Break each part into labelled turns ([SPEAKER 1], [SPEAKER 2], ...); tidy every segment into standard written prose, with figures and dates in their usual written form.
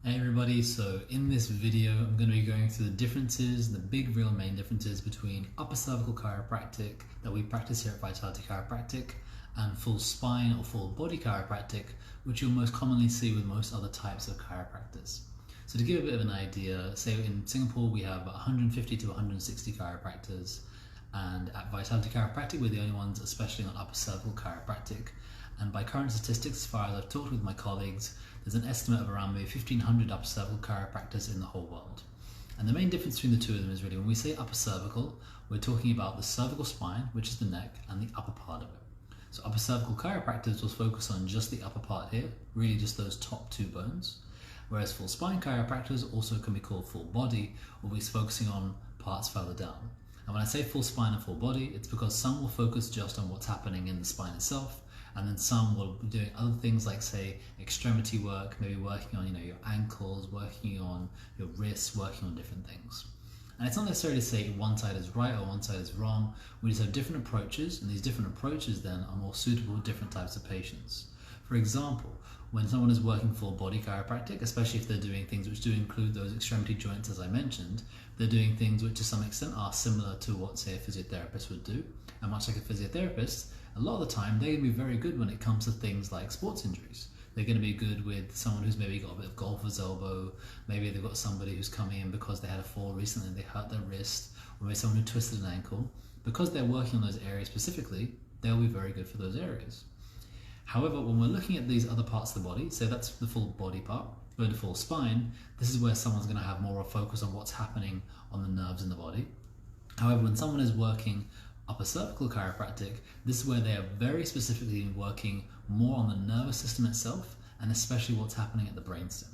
[SPEAKER 1] Hey everybody, so in this video I'm going to be going through the differences, the big real main differences between upper cervical chiropractic that we practice here at Vitality Chiropractic and full spine or full body chiropractic, which you'll most commonly see with most other types of chiropractors. So to give a bit of an idea, say in Singapore we have 150 to 160 chiropractors, and at Vitality Chiropractic we're the only ones especially on upper cervical chiropractic. And by current statistics, as far as I've talked with my colleagues, there's an estimate of around maybe 1,500 upper cervical chiropractors in the whole world. And the main difference between the two of them is really when we say upper cervical, we're talking about the cervical spine, which is the neck, and the upper part of it. So upper cervical chiropractors will focus on just the upper part here, really just those top two bones. Whereas full spine chiropractors, also can be called full body, will be focusing on parts further down. And when I say full spine and full body, it's because some will focus just on what's happening in the spine itself, and then some will be doing other things like, say, extremity work, maybe working on your ankles, working on your wrists, working on different things. And it's not necessarily to say one side is right or one side is wrong. We just have different approaches, and these different approaches then are more suitable for different types of patients. For example, when someone is working full body chiropractic, especially if they're doing things which do include those extremity joints as I mentioned, they're doing things which to some extent are similar to what, say, a physiotherapist would do. And much like a physiotherapist, a lot of the time they're going to be very good when it comes to things like sports injuries. They're going to be good with someone who's maybe got a bit of golfer's elbow, maybe they've got somebody who's coming in because they had a fall recently and they hurt their wrist, or maybe someone who twisted an ankle. Because they're working on those areas specifically, they'll be very good for those areas. However, when we're looking at these other parts of the body, so that's the full body part, going to full spine, this is where someone's going to have more of a focus on what's happening on the nerves in the body. However, when someone is working upper cervical chiropractic, this is where they are very specifically working more on the nervous system itself, and especially what's happening at the brainstem.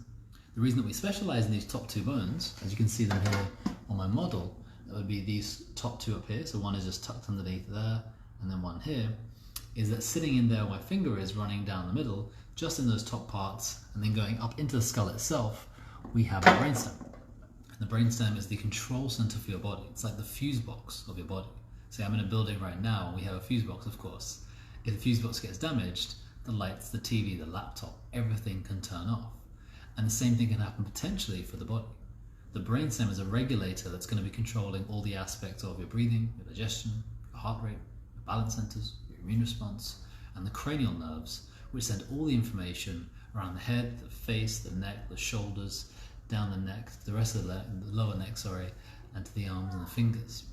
[SPEAKER 1] The reason that we specialize in these top two bones, as you can see them here on my model, that would be these top two up here, so one is just tucked underneath there, and then one here, is that sitting in there where my finger is running down the middle, just in those top parts, and then going up into the skull itself, we have the brainstem. And the brainstem is the control center for your body. It's like the fuse box of your body. Say I'm in a building right now and we have a fuse box, of course. If the fuse box gets damaged, the lights, the TV, the laptop, everything can turn off. And the same thing can happen potentially for the body. The brainstem is a regulator that's going to be controlling all the aspects of your breathing, your digestion, your heart rate, your balance centers, your immune response, and the cranial nerves, which send all the information around the head, the face, the neck, the shoulders, down the neck, the rest of the lower neck, and to the arms and the fingers.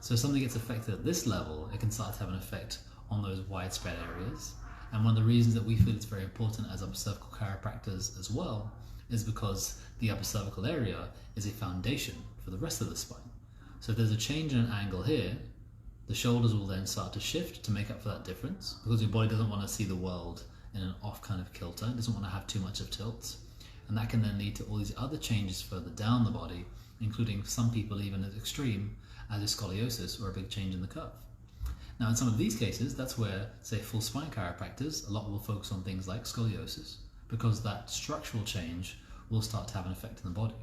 [SPEAKER 1] So if something gets affected at this level, it can start to have an effect on those widespread areas. And one of the reasons that we feel it's very important as upper cervical chiropractors as well is because the upper cervical area is a foundation for the rest of the spine. So if there's a change in an angle here, the shoulders will then start to shift to make up for that difference, because your body doesn't want to see the world in an off kind of kilter, it doesn't want to have too much of tilt. And that can then lead to all these other changes further down the body, including some people even as extreme as a scoliosis or a big change in the curve. Now in some of these cases, that's where, say, full spine chiropractors, a lot will focus on things like scoliosis, because that structural change will start to have an effect in the body.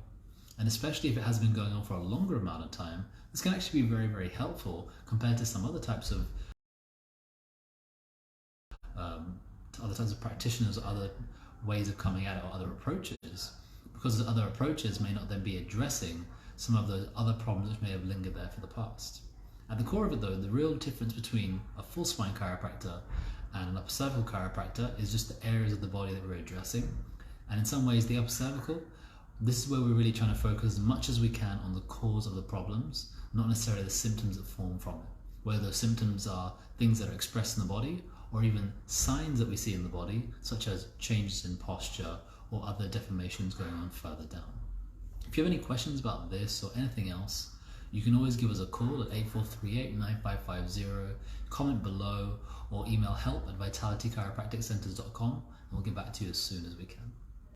[SPEAKER 1] And especially if it has been going on for a longer amount of time, this can actually be very, very helpful compared to some other types of practitioners or other ways of coming at it or other approaches, because the other approaches may not then be addressing some of the other problems which may have lingered there for the past. At the core of it though, the real difference between a full spine chiropractor and an upper cervical chiropractor is just the areas of the body that we're addressing. And in some ways, the upper cervical, this is where we're really trying to focus as much as we can on the cause of the problems, not necessarily the symptoms that form from it. Whether those symptoms are things that are expressed in the body, or even signs that we see in the body, such as changes in posture or other deformations going on further down. If you have any questions about this or anything else, you can always give us a call at 8438-9550, comment below, or email help@vitalitychiropracticcentres.com, and we'll get back to you as soon as we can.